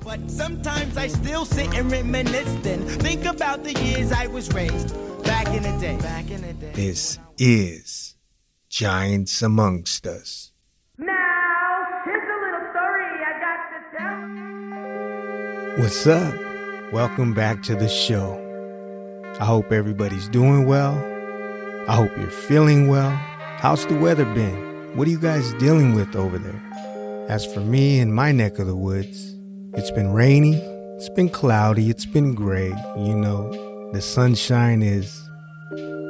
But sometimes I still sit and reminisce and think about the years I was raised back in the day. This is Giants Amongst Us. Now, here's a little story I got to tell. What's up? Welcome back to the show. I hope everybody's doing well. I hope you're feeling well. How's the weather been? What are you guys dealing with over there? As for me in my neck of the woods, it's been rainy, it's been cloudy, it's been gray. You know, the sunshine is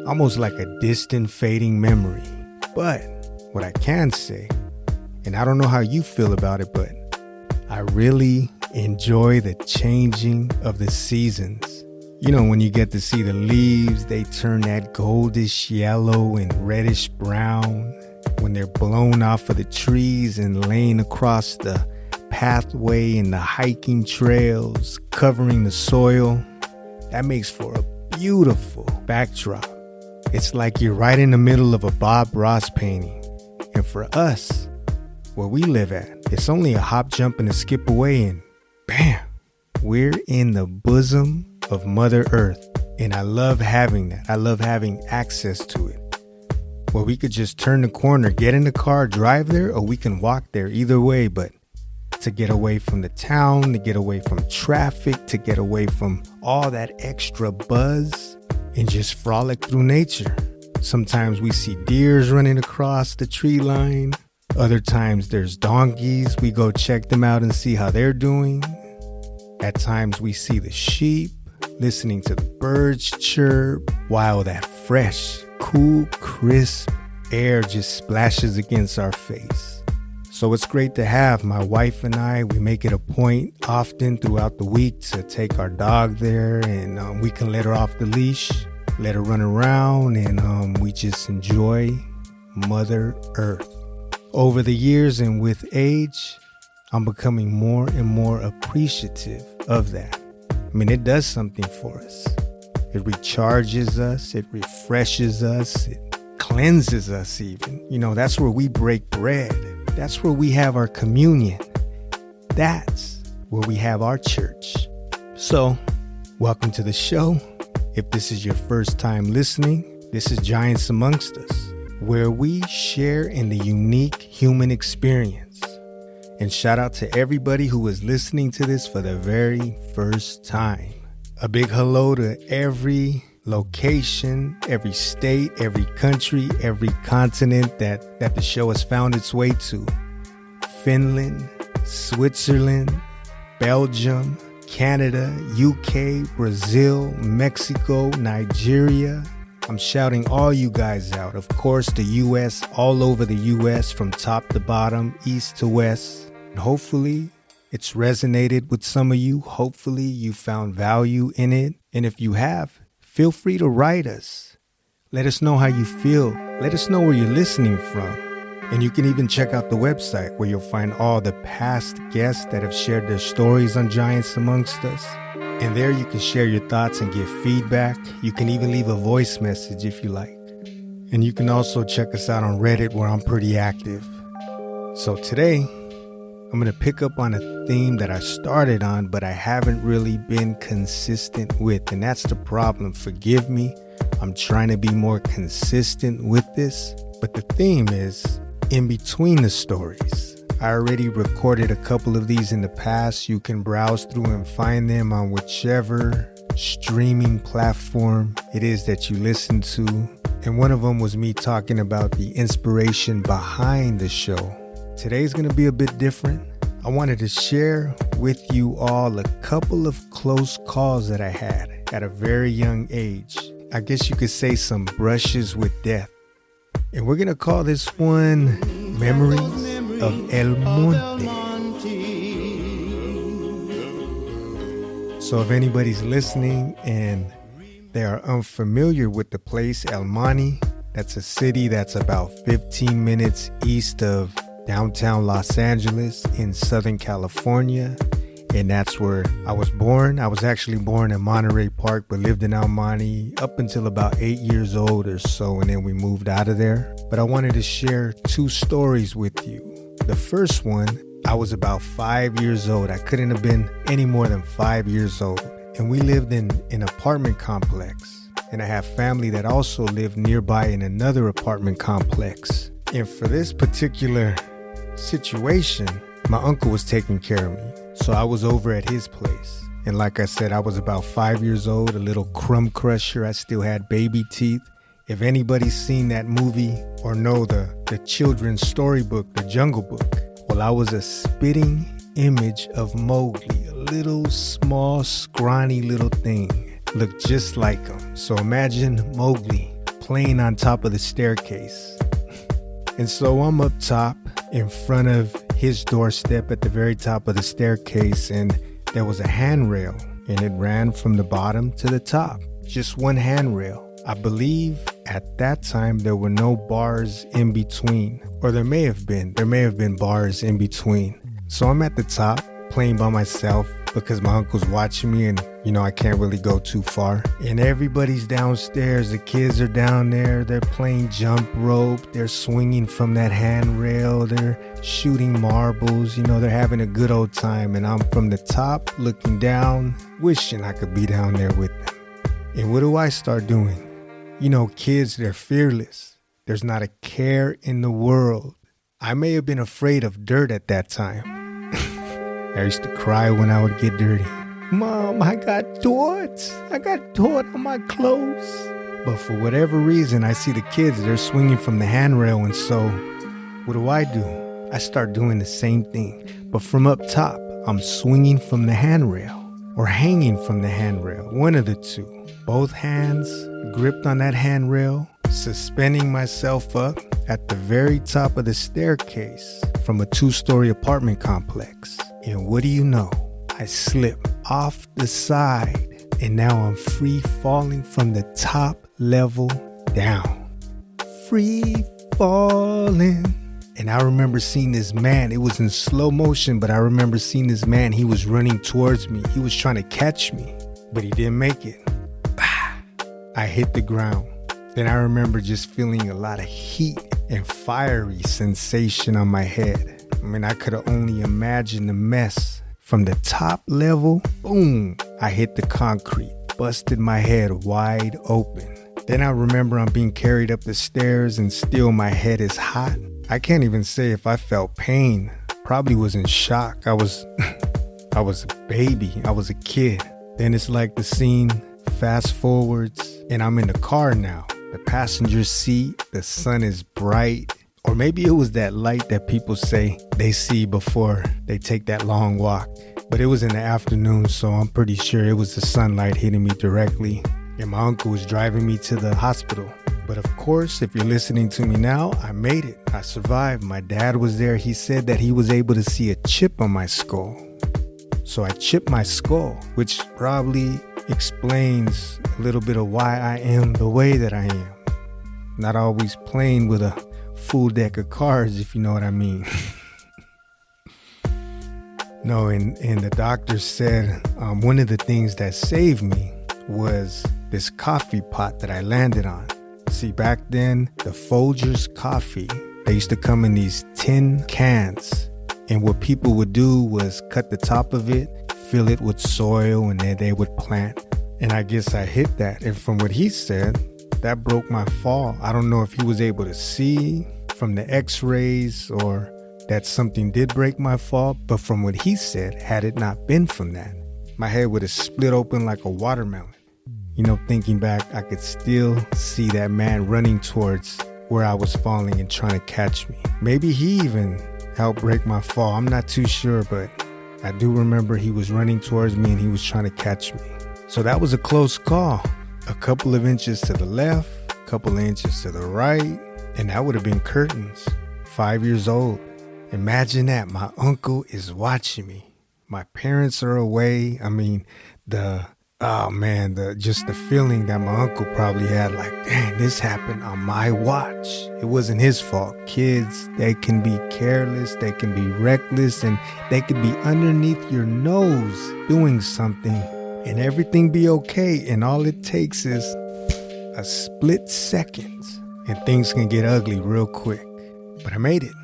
almost like a distant fading memory. But what I can say, and I don't know how you feel about it, but I really enjoy the changing of the seasons. You know, when you get to see the leaves, they turn that goldish yellow and reddish brown when they're blown off of the trees and laying across the pathway and the hiking trails, covering the soil. That makes for a beautiful backdrop. It's like you're right in the middle of a Bob Ross painting. And for us, where we live at, it's only a hop, jump, and a skip away, and bam, we're in the bosom of Mother Earth. And I love having that. I love having access to it. Where we could just turn the corner, get in the car, drive there, or we can walk there. Either way, but to get away from the town, to get away from traffic, to get away from all that extra buzz and just frolic through nature. Sometimes we see deers running across the tree line. Other times there's donkeys. We go check them out and see how they're doing. At times we see the sheep, listening to the birds chirp, while that fresh, cool, crisp air just splashes against our face. So it's great to have. My wife and I, we make it a point often throughout the week to take our dog there, and we can let her off the leash, let her run around, and we just enjoy Mother Earth. Over the years and with age, I'm becoming more and more appreciative of that. I mean, it does something for us. It recharges us, it refreshes us, it cleanses us even. You know, that's where we break bread. That's where we have our communion. That's where we have our church. So, welcome to the show. If this is your first time listening, this is Giants Amongst Us, where we share in the unique human experience. And shout out to everybody who is listening to this for the very first time. A big hello to every location, every state, every country, every continent that the show has found its way to. Finland, Switzerland, Belgium, Canada, UK, Brazil, Mexico, Nigeria. I'm shouting all you guys out. Of course, the US, all over the US, from top to bottom, east to west. And hopefully, it's resonated with some of you. Hopefully, you found value in it. And if you have, feel free to write us. Let us know how you feel. Let us know where you're listening from. And you can even check out the website where you'll find all the past guests that have shared their stories on Giants Amongst Us. And there you can share your thoughts and give feedback. You can even leave a voice message if you like. And you can also check us out on Reddit, where I'm pretty active. So today, I'm going to pick up on a theme that I started on, but I haven't really been consistent with. And that's the problem. Forgive me. I'm trying to be more consistent with this. But the theme is in between the stories. I already recorded a couple of these in the past. You can browse through and find them on whichever streaming platform it is that you listen to. And one of them was me talking about the inspiration behind the show. Today's going to be a bit different. I wanted to share with you all a couple of close calls that I had at a very young age. I guess you could say some brushes with death. And we're going to call this one Memories of El Monte. So if anybody's listening and they are unfamiliar with the place, El Monte, that's a city that's about 15 minutes east of downtown Los Angeles in Southern California. And that's where I was born. I was actually born in Monterey Park, but lived in El Monte up until about 8 years old or so. And then we moved out of there. But I wanted to share two stories with you. The first one, I was about 5 years old. I couldn't have been any more than 5 years old. And we lived in an apartment complex. And I have family that also lived nearby in another apartment complex. And for this particular situation, my uncle was taking care of me. So I was over at his place. And like I said, I was about 5 years old, a little crumb crusher. I still had baby teeth. If anybody's seen that movie or know the children's storybook, The Jungle Book, well, I was a spitting image of Mowgli, a little small, scrawny little thing. Looked just like him. So imagine Mowgli playing on top of the staircase. And so I'm up top in front of his doorstep at the very top of the staircase, and there was a handrail, and it ran from the bottom to the top. Just one handrail. I believe at that time there were no bars in between, or there may have been bars in between. So I'm at the top playing by myself because my uncle's watching me, and I can't really go too far. And everybody's downstairs. The kids are down there. They're playing jump rope. They're swinging from that handrail. They're shooting marbles. They're having a good old time. And I'm from the top looking down, wishing I could be down there with them. And what do I start doing? Kids, they're fearless. There's not a care in the world. I may have been afraid of dirt at that time. I used to cry when I would get dirty. Mom, I got dirt. I got dirt on my clothes. But for whatever reason, I see the kids, they're swinging from the handrail. And so what do? I start doing the same thing. But from up top, I'm swinging from the handrail or hanging from the handrail. One of the two. Both hands gripped on that handrail, suspending myself up at the very top of the staircase from a 2-story apartment complex. And what do you know? I slip off the side, and now I'm free falling from the top level down. Free falling. And I remember seeing this man. It was in slow motion, but I remember seeing this man. He was running towards me. He was trying to catch me, but he didn't make it. I hit the ground. Then I remember just feeling a lot of heat and fiery sensation on my head. I could have only imagined the mess. From the top level, boom, I hit the concrete, busted my head wide open. Then I remember I'm being carried up the stairs and still my head is hot. I can't even say if I felt pain. Probably was in shock. I was a baby. I was a kid. Then it's like the scene fast forwards and I'm in the car now. The passenger seat, the sun is bright. Or maybe it was that light that people say they see before they take that long walk. But it was in the afternoon, so I'm pretty sure it was the sunlight hitting me directly. And my uncle was driving me to the hospital. But of course, if you're listening to me now, I made it. I survived. My dad was there. He said that he was able to see a chip on my skull. So I chipped my skull, which probably explains a little bit of why I am the way that I am. Not always playing with a full deck of cards, if you know what I mean. No, and the doctor said one of the things that saved me was this coffee pot that I landed on. See, back then, the Folgers coffee, they used to come in these tin cans. And what people would do was cut the top of it, fill it with soil, and then they would plant. And I guess I hit that. And from what he said, that broke my fall. I don't know if he was able to see from the x-rays or that something did break my fall, but from what he said, had it not been from that, my head would have split open like a watermelon. Thinking back, I could still see that man running towards where I was falling and trying to catch me. Maybe he even helped break my fall. I'm not too sure, but I do remember he was running towards me and he was trying to catch me. So that was a close call. A couple of inches to the left, a couple of inches to the right, and that would have been curtains. 5 years old. Imagine that. My uncle is watching me. My parents are away. The feeling that my uncle probably had, like, dang, this happened on my watch. It wasn't his fault. Kids, they can be careless, they can be reckless, and they can be underneath your nose doing something and everything be okay. And all it takes is a split second and things can get ugly real quick. But I made it.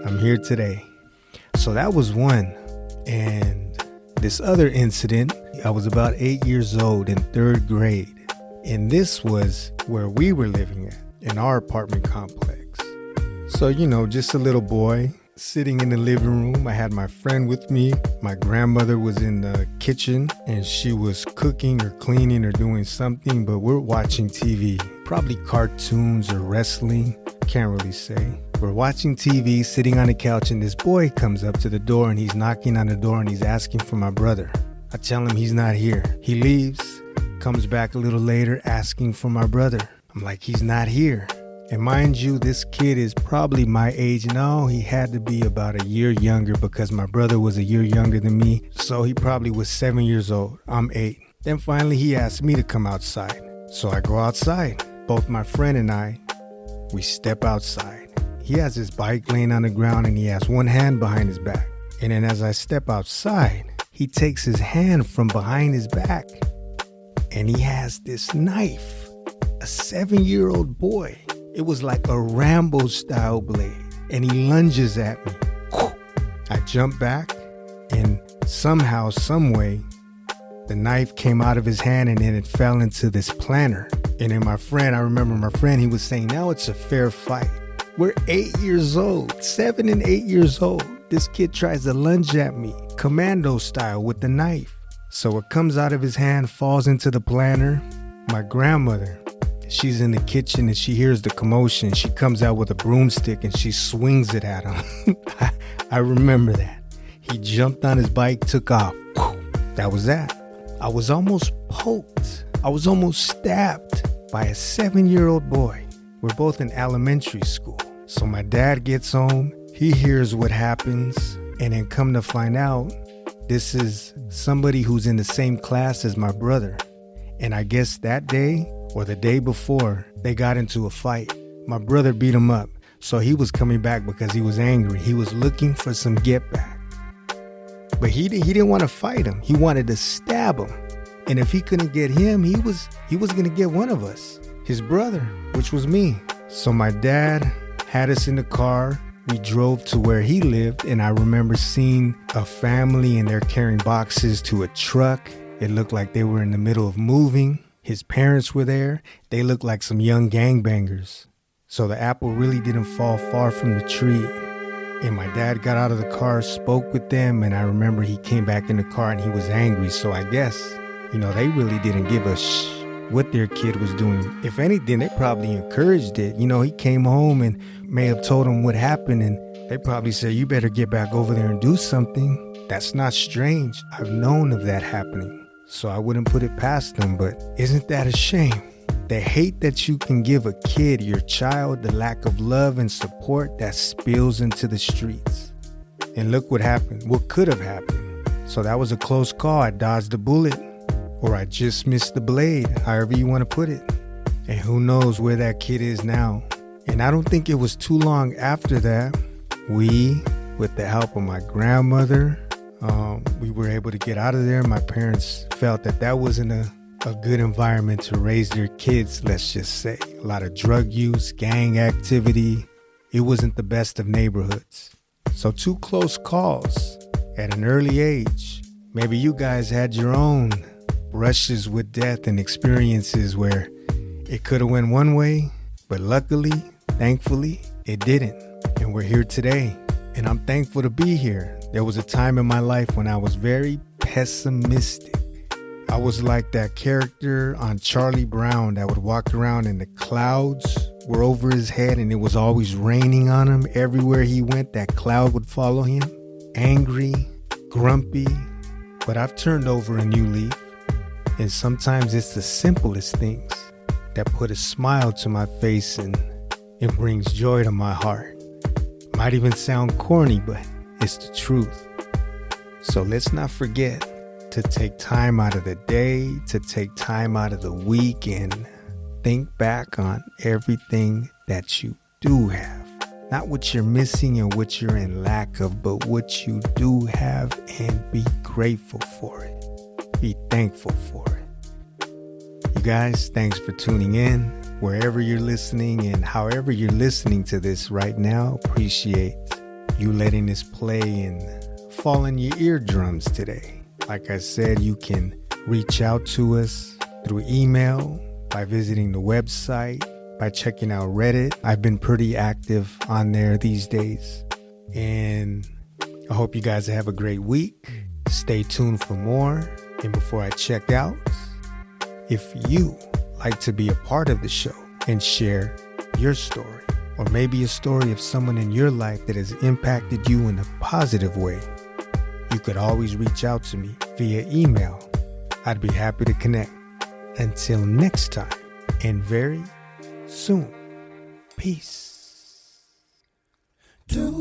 I'm here today. So that was one. And this other incident, I was about 8 years old in 3rd grade. And this was where we were living at, in our apartment complex. So, just a little boy sitting in the living room. I had my friend with me. My grandmother was in the kitchen and she was cooking or cleaning or doing something, but we're watching TV, probably cartoons or wrestling. Can't really say. We're watching TV, sitting on the couch, and this boy comes up to the door and he's knocking on the door and he's asking for my brother. I tell him he's not here. He leaves, comes back a little later asking for my brother. I'm like, he's not here. And mind you, this kid is probably my age. No, he had to be about a year younger because my brother was a year younger than me. So he probably was 7 years old. I'm 8. Then finally he asked me to come outside. So I go outside. Both my friend and I, we step outside. He has his bike laying on the ground and he has one hand behind his back. And then as I step outside, he takes his hand from behind his back and he has this knife. A 7-year-old boy. It was like a Rambo style blade and he lunges at me. I jump back and somehow, some way, the knife came out of his hand and then it fell into this planter. And then I remember my friend, he was saying, now it's a fair fight. We're 8 years old, 7 and 8 years old. This kid tries to lunge at me, commando style with the knife. So it comes out of his hand, falls into the planter. My grandmother, she's in the kitchen and she hears the commotion. She comes out with a broomstick and she swings it at him. I remember that. He jumped on his bike, took off. That was that. I was almost poked. I was almost stabbed by a 7-year-old boy. We're both in elementary school. So my dad gets home. He hears what happens. And then come to find out, this is somebody who's in the same class as my brother. And I guess that day or the day before, they got into a fight. My brother beat him up. So he was coming back because he was angry. He was looking for some get back. But he didn't want to fight him. He wanted to stab him. And if he couldn't get him, he was going to get one of us, his brother, which was me. So my dad had us in the car. We drove to where he lived. And I remember seeing a family and they're carrying boxes to a truck. It looked like they were in the middle of moving. His parents were there. They looked like some young gangbangers. So the apple really didn't fall far from the tree. And my dad got out of the car, spoke with them, and I remember he came back in the car and he was angry. So I guess, they really didn't give a what their kid was doing. If anything, they probably encouraged it. He came home and may have told him what happened, and they probably said, you better get back over there and do something. That's not strange. I've known of that happening. So I wouldn't put it past them, but isn't that a shame? The hate that you can give a kid, your child, the lack of love and support that spills into the streets. And look what happened, what could have happened. So that was a close call. I dodged the bullet, or I just missed the blade, however you want to put it. And who knows where that kid is now. And I don't think it was too long after that, we, with the help of my grandmother, we were able to get out of there. My parents felt that wasn't a good environment to raise their kids, let's just say. A lot of drug use, gang activity. It wasn't the best of neighborhoods. So 2 close calls at an early age. Maybe you guys had your own brushes with death and experiences where it could have went one way, but luckily, thankfully, it didn't. And we're here today. And I'm thankful to be here. There was a time in my life when I was very pessimistic. I was like that character on Charlie Brown that would walk around and the clouds were over his head and it was always raining on him. Everywhere he went, that cloud would follow him. Angry, grumpy, but I've turned over a new leaf. And sometimes it's the simplest things that put a smile to my face and it brings joy to my heart. Might even sound corny, but it's the truth. So let's not forget to take time out of the day, to take time out of the week and think back on everything that you do have. Not what you're missing and what you're in lack of, but what you do have, and be grateful for it. Be thankful for it. You guys, thanks for tuning in. Wherever you're listening and however you're listening to this right now, appreciate you letting this play and fall in your eardrums today. Like I said, you can reach out to us through email, by visiting the website, by checking out Reddit. I've been pretty active on there these days. And I hope you guys have a great week. Stay tuned for more. And before I check out, if you like to be a part of the show and share your story, or maybe a story of someone in your life that has impacted you in a positive way, you could always reach out to me via email. I'd be happy to connect. Until next time, and very soon. Peace. I'm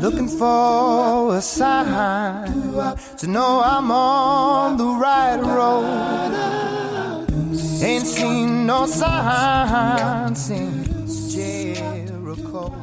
looking for a sign to know I'm on the right road. Ain't seen no sign since Jericho.